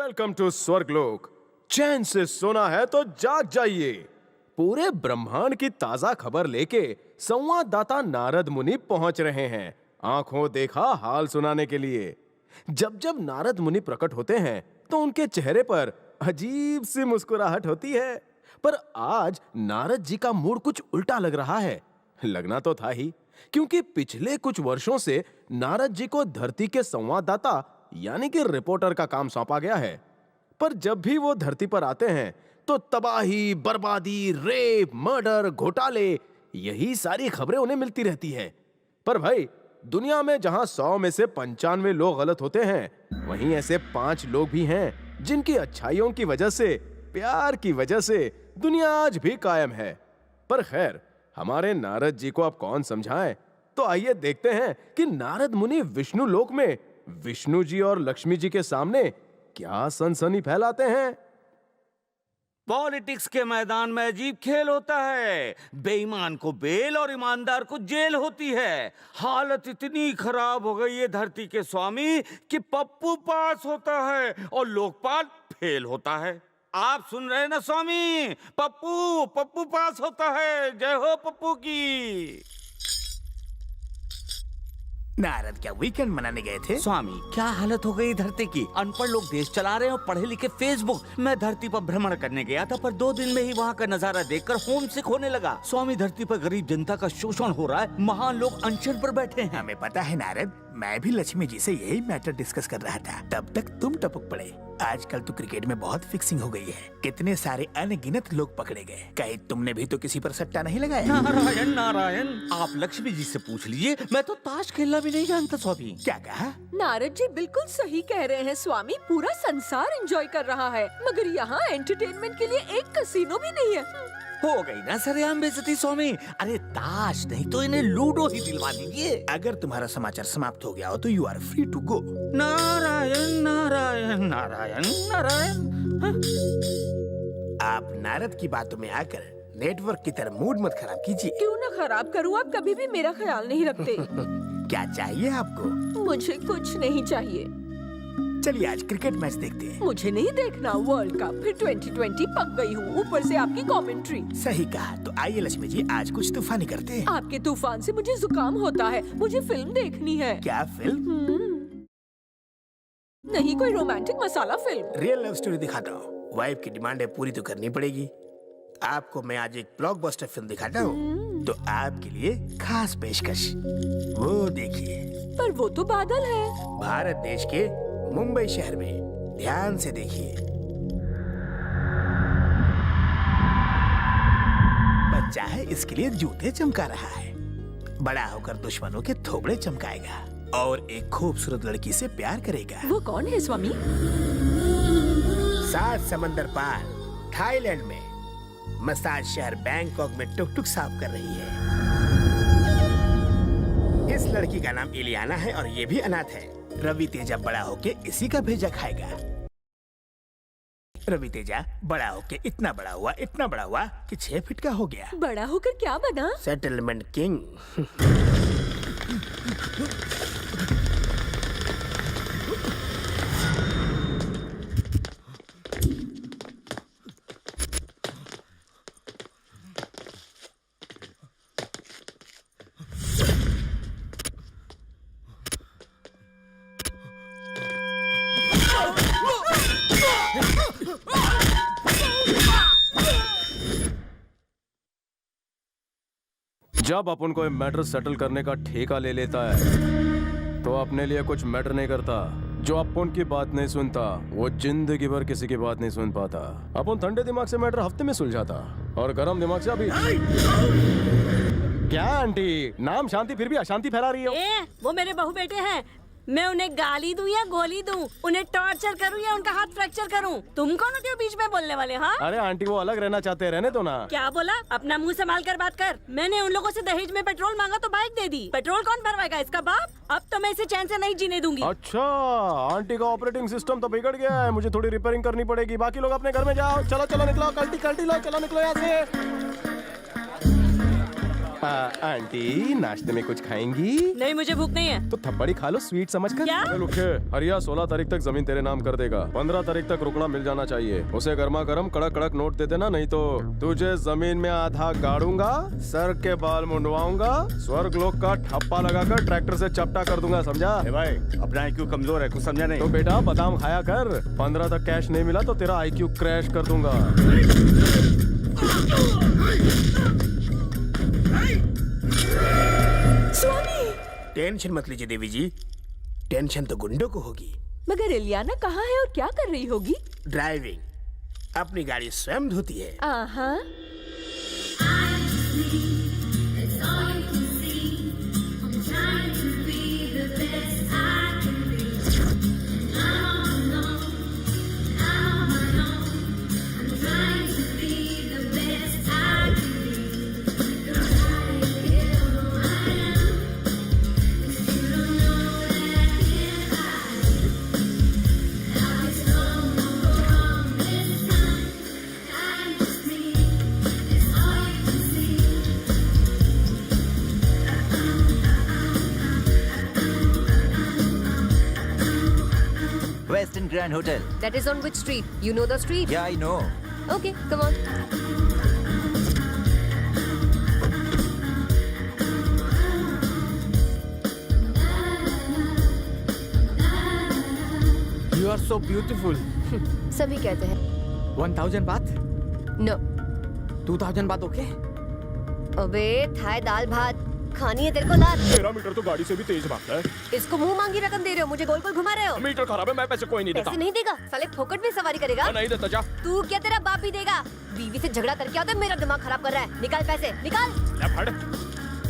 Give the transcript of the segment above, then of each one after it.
Welcome to स्वर्गलोक। चैन से सोना है तो जाग जाइए। पूरे ब्रह्मांड की ताजा खबर लेके संवाददाता नारद मुनि पहुंच रहे हैं, आंखों देखा हाल सुनाने के लिए। जब जब नारद मुनि प्रकट होते हैं तो उनके चेहरे पर अजीब सी मुस्कुराहट होती है, पर आज नारद जी का मूड कुछ उल्टा लग रहा है। लगना तो था ही, क्योंकि पिछले कुछ वर्षों से नारद जी को धरती के संवाददाता यानी कि रिपोर्टर का काम सौंपा गया है। पर जब भी वो धरती पर आते हैं तो तबाही, बर्बादी, रेप, मर्डर, घोटाले, यही सारी खबरें उन्हें मिलती रहती है। पर भाई, दुनिया में जहां 100 में से 95 लोग गलत होते हैं, वहीं ऐसे 5 लोग भी हैं जिनकी अच्छाइयों की वजह से, प्यार की वजह से दुनिया आज भी कायम है। पर खैर, हमारे नारद जी को अब कौन समझाए, तो आइए देखते हैं कि नारद मुनि विष्णु लोक में विष्णु जी और लक्ष्मी जी के सामने क्या सनसनी फैलाते हैं। पॉलिटिक्स के मैदान में अजीब खेल होता है। बेईमान को बेल और ईमानदार को जेल होती है। हालत इतनी खराब हो गई है धरती के स्वामी कि पप्पू पास होता है और लोकपाल फेल होता है। आप सुन रहे हैं ना स्वामी? पप्पू पप्पू पास होता है। जय हो पप्पू की। नारद क्या वीकेंड मनाने गए थे? स्वामी, क्या हालत हो गई धरती की। अनपढ़ लोग देश चला रहे हैं और पढ़े लिखे फेसबुक। मैं धरती पर भ्रमण करने गया था, पर 2 दिन में ही वहाँ का नजारा देखकर होम सिक होने लगा। स्वामी, धरती पर गरीब जनता का शोषण हो रहा है। महान लोग अनशन पर बैठे हैं। हमें पता है नारद, मैं भी लक्ष्मी जी से यही मैटर डिस्कस कर रहा था, तब तक तुम टपक पड़े। आजकल तो क्रिकेट में बहुत फिक्सिंग हो गई है। कितने सारे अनगिनत लोग पकड़े गए। कहीं तुमने भी तो किसी पर सट्टा नहीं लगाया? नारायण नारायण, आप लक्ष्मी जी से पूछ लीजिए। मैं तो ताश खेलना भी नहीं जानता स्वामी। क्या कहा? नारद जी बिल्कुल सही कह रहे हैं स्वामी। पूरा संसार एंजॉय कर रहा है, मगर यहाँ एंटरटेनमेंट के लिए एक कसिनो भी नहीं है। हो गई ना सरेआम बेइज्जती स्वामी। अरे ताश नहीं तो इन्हें लूडो ही दिलवा दीजिए। अगर तुम्हारा समाचार समाप्त हो गया हो तो you are free to go. Narayan Narayan Narayan Narayan. आप नारद की बातों में आकर नेटवर्क की तरह मूड मत खराब कीजिए। क्यों ना खराब करूँ, आप कभी भी मेरा ख्याल नहीं रखते। क्या चाहिए आपको? मुझे कुछ नहीं चाहिए। चलिए आज क्रिकेट मैच देखते हैं। मुझे नहीं देखना वर्ल्ड कप, फिर 2020 पक गई हूँ, ऊपर से आपकी कमेंट्री। सही कहा। तो आइए लक्ष्मी जी, आज कुछ तूफानी करते हैं। आपके तूफान से मुझे जुकाम होता है। मुझे फिल्म देखनी है। क्या फिल्म? नहीं, कोई रोमांटिक मसाला फिल्म। रियल लव स्टोरी दिखाता हूँ। वाइफ की डिमांड पूरी तो करनी पड़ेगी। आपको मैं आज एक ब्लॉकबस्टर फिल्म दिखाता हूँ, तो आपके लिए खास पेशकश। वो देखिए। पर वो तो बादल है। भारत देश के मुंबई शहर में। ध्यान से देखिए। बच्चा है, इसके लिए जूते चमका रहा है। बड़ा होकर दुश्मनों के थोबड़े चमकाएगा और एक खूबसूरत लड़की से प्यार करेगा। वो कौन है स्वामी? 7 समंदर पार थाईलैंड में मसाज शहर बैंकॉक में टुक टुक साफ कर रही है। इस लड़की का नाम इलियाना है और ये भी अनाथ है। रवि तेजा बड़ा होके इसी का भेजा खाएगा। रवि तेजा बड़ा होके इतना बड़ा हुआ कि 6 फीट का हो गया। बड़ा होकर क्या बना? Settlement king. जब अपन कोई मैटर सेटल करने का ठेका ले लेता है तो अपने लिए कुछ मैटर नहीं करता। जो अपन की बात नहीं सुनता वो जिंदगी भर किसी की बात नहीं सुन पाता। अपन ठंडे दिमाग से मैटर हफ्ते में सुलझाता और गर्म दिमाग से अभी। क्या आंटी, नाम शांति फिर भी अशांति फैला रही हो? वो मेरे बहू बेटे हैं। मैं उन्हें गाली दूं या गोली दूं, उन्हें टॉर्चर करूं या उनका हाथ फ्रैक्चर करूं? तुम कौन होते हो बीच में बोलने वाले? हाँ, अरे आंटी, वो अलग रहना चाहते हैं, रहने दो ना। क्या बोला? अपना मुंह संभाल कर बात कर। मैंने उन लोगों से दहेज में पेट्रोल मांगा तो बाइक दे दी। पेट्रोल कौन भरवाएगा? इसका बाप। अब तो मैं इसे चैन से नहीं जीने दूंगी। अच्छा, आंटी का ऑपरेटिंग सिस्टम तो बिगड़ गया है। मुझे थोड़ी रिपेयरिंग करनी पड़ेगी। बाकी लोग अपने घर में जाओ। चलो चलो निकलो, कल्टी कल्टी लो, चलो निकलो यहाँ से। आंटी नाश्ते में कुछ खाएंगी? नहीं, मुझे भूख नहीं है। तो थप्पड़ी खा लो स्वीट समझकर। क्या? अरे लुखे, हरिया 16 तारीख तक जमीन तेरे नाम कर देगा। 15 तारीख तक रुकना मिल जाना चाहिए। उसे गर्मा गर्म कड़क कड़क नोट दे देना, नहीं तो तुझे जमीन में आधा गाड़ूंगा, सर के बाल मुंडवाऊंगा, स्वर्ग लोक का ठप्पा लगाकर ट्रैक्टर से चपटा कर दूंगा, समझा? भाई अपना IQ कमजोर है, कुछ समझा नहीं। तो बेटा बादाम खाया कर। 15 तक कैश नहीं मिला तो तेरा IQ क्रैश कर दूंगा। स्वामी, टेंशन मत लीजिए देवी जी, टेंशन तो गुंडों को होगी। मगर इलियाना कहाँ है और क्या कर रही होगी? ड्राइविंग, अपनी गाड़ी स्वयं धोती है। आहा, Westin Grand Hotel. That is on which street? You know the street? Yeah, I know. Okay, come on. You are so beautiful. सभी कहते हैं 1000 बात? नो। 2000 बात ओके? अबे थाई दाल भात खानी है तेरे को लात। मेरा मीटर तो गाड़ी से भी तेज भागता है। इसको मुंह मांगी रकम दे रहे हो, मुझे गोल गोल घुमा रहे हो। मीटर खराब है, मैं पैसे कोई नहीं देता। पैसे नहीं देगा साले, फोकट में सवारी करेगा। नहीं देता जा। तू क्या, तेरा बाप भी देगा। बीवी से झगड़ा करके आता है, मेरा दिमाग खराब कर रहा है। निकाल पैसे निकाल। ले फड़।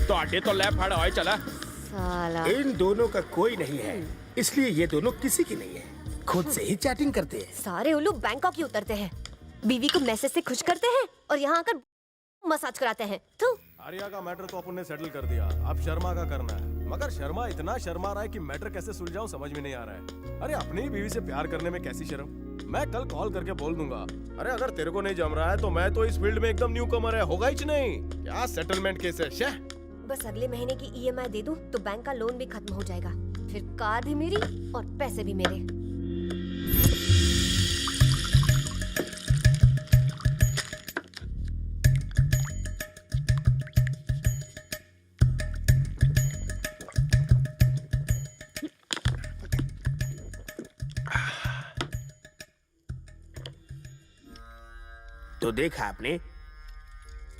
तो आटे तो ले फड़, आए चला। साला इन दोनों का कोई नहीं है, इसलिए ये दोनों किसी की नहीं है। खुद से ही चैटिंग करते हैं। सारे उल्लू बैंकॉक ही उतरते हैं, बीवी को मैसेज से खुश करते हैं और यहाँ आकर मसाज कराते हैं। थू। आर्या का मैटर तो अपन ने सेटल कर दिया, अब शर्मा का करना है। मगर शर्मा इतना शर्मा रहा है कि मैटर कैसे सुलझाऊं समझ में नहीं आ रहा है। अरे अपनी ही बीवी से प्यार करने में कैसी शर्म। मैं कल कॉल करके बोल दूंगा। अरे अगर तेरे को नहीं जम रहा है तो मैं तो इस फील्ड में एकदम न्यू कमर है, होगा ही नहीं। क्या सेटलमेंट केस है शे? बस अगले महीने की EMI दे दूं तो बैंक का लोन भी खत्म हो जाएगा, फिर कार भी मेरी और पैसे भी मेरे। तो देखा आपने,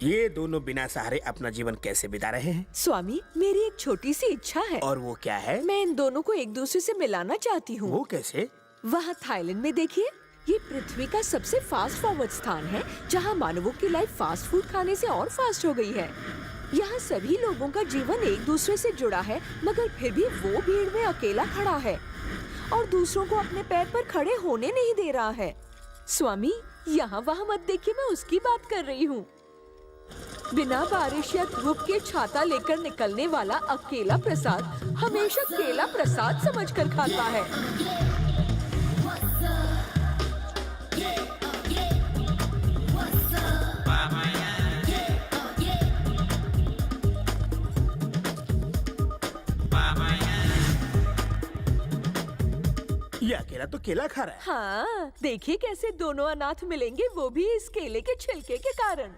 ये दोनों बिना सहारे अपना जीवन कैसे बिता रहे हैं। स्वामी, मेरी एक छोटी सी इच्छा है। और वो क्या है? मैं इन दोनों को एक दूसरे से मिलाना चाहती हूँ। वो कैसे? वहाँ थाईलैंड में देखिए, ये पृथ्वी का सबसे फास्ट फॉरवर्ड स्थान है, जहाँ मानवों की लाइफ फास्ट फूड खाने से और फास्ट हो गई है। यहाँ सभी लोगों का जीवन एक दूसरे से जुड़ा है, मगर फिर भी वो भीड़ में अकेला खड़ा है और दूसरों को अपने पैर पर खड़े होने नहीं दे रहा है। स्वामी, यहाँ वहाँ मत देखिए, मैं उसकी बात कर रही हूँ। बिना बारिश या धूप के छाता लेकर निकलने वाला अकेला प्रसाद हमेशा केला प्रसाद समझकर खाता है। ये अकेला तो केला खा रहा है। हाँ, देखिए कैसे दोनों अनाथ मिलेंगे, वो भी इस केले के छिलके के कारण।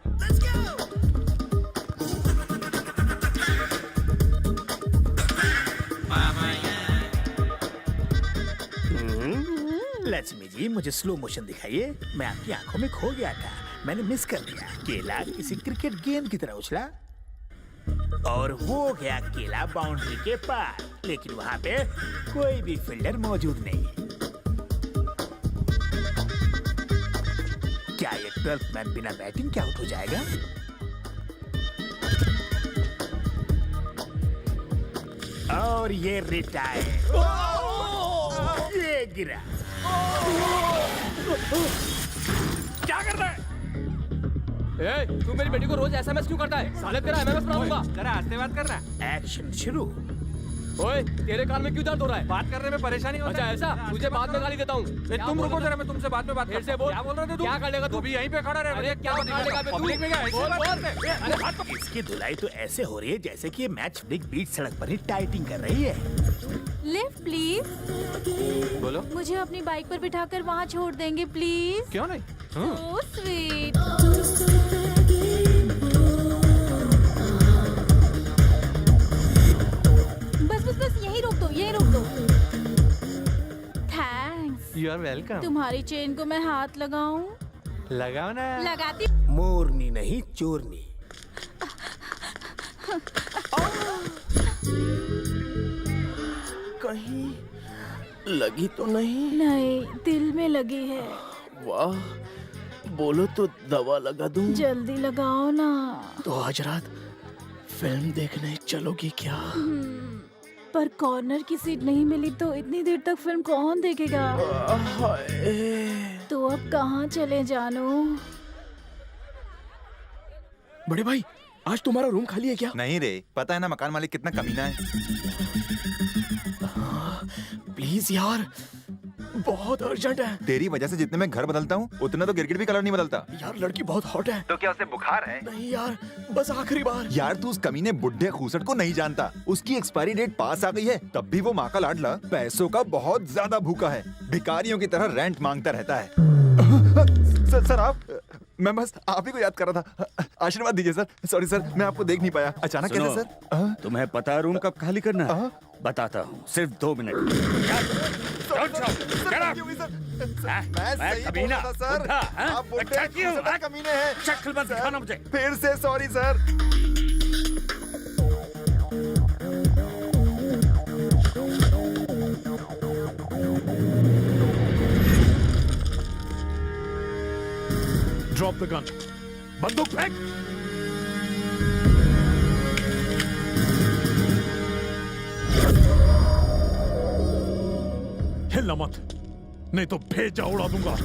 लक्ष्मी जी, मुझे स्लो मोशन दिखाइए। मैं आपकी आंखों में खो गया था, मैंने मिस कर दिया। केला किसी क्रिकेट गेंद की तरह उछला और वो गया केला बाउंड्री के पार, लेकिन वहाँ पे कोई भी फील्डर मौजूद नहीं। क्या ये 12th मैन बिना बैटिंग के आउट हो जाएगा? और ये रिटायर। ये गिरा। क्या कर रहा है? तू मेरी बेटी को रोज SMS क्यों करता है? साले तेरा MMS बनाऊंगा। एक्शन शुरू। ओए तेरे कान में क्यों दर्द हो रहा है? बात करने में परेशानी होती अच्छा है। ऐसा, तुझे बाद में गाली देता हूँ। तुम रुको जरा, मैं तुमसे बाद में बात फिर करता से हूँ। बोल। क्या बोल रहे थे तुम? क्या कर लेगा तू? तू भी यहीं पे खड़ा रहे। अरे क्या कर लेगा बे तू? पब्लिक में क्या ऐसे बोल, बात बोल। करते हैं? अरे बात तो- इसकी धुलाई तो ऐसे हो रही है जैसे कि ये मैच फिक्स बीच सड़क पर ही टाइटिंग कर रही है। Lift please. बोलो। मुझे अपनी बाइक पर बिठाकर वहाँ छोड़ देंगे प्लीज। क्यों नहीं? So sweet. बस यही रोक दो, यही रोक दो। थैंक्स। You are welcome. तुम्हारी चेन को मैं हाथ लगाऊं? लगाओ ना। लगाती। मोरनी नहीं चोरनी। कहीं लगी तो नहीं? नहीं, दिल में लगी है। वाह, बोलो तो दवा लगा दूं। जल्दी लगाओ ना। तो आज रात फिल्म देखने चलोगी क्या? पर कॉर्नर की सीट नहीं मिली तो इतनी देर तक फिल्म कौन देखेगा? हाय। तो अब कहाँ चले जानू? बड़े भाई, आज तुम्हारा रूम खाली है क्या? नहीं रे, पता है ना मकान मालिक कितना कमीना है। प्लीज यार, बहुत अर्जेंट है। तेरी वजह से जितने मैं घर बदलता हूँ उतना तो गिरगिट भी कलर नहीं बदलता। यार लड़की बहुत हॉट है। तो क्या उसे बुखार है? नहीं यार, बस आखिरी बार। यार तू उस कमीने बुढ़े खूसट को नहीं जानता। उसकी एक्सपायरी डेट पास आ गई है, तब भी वो माँ का लाडला पैसों का बहुत ज्यादा भूखा है। भिखारियों की तरह रेंट मांगता रहता है। सर आप, मैं बस आप ही को याद कर रहा था। आशीर्वाद दीजिए सर। सॉरी सर, मैं आपको देख नहीं पाया। अचानक कैसे सुनो, सर? तुम्हें पता है रूम कब खाली करना है? बताता हूँ, सिर्फ 2 मिनट। मैं सही बोल कमीना, रहा था सर। बुढ़ा, हाँ? आप बुढ़े अच्छा क्यों? खूसट कमीने हैं। शक्ल मत दिखाना मुझे। फिर से sorry sir. Drop the gun. बंदूक फेंक। हिलना मत, नहीं तो भेजा उड़ा दूंगा।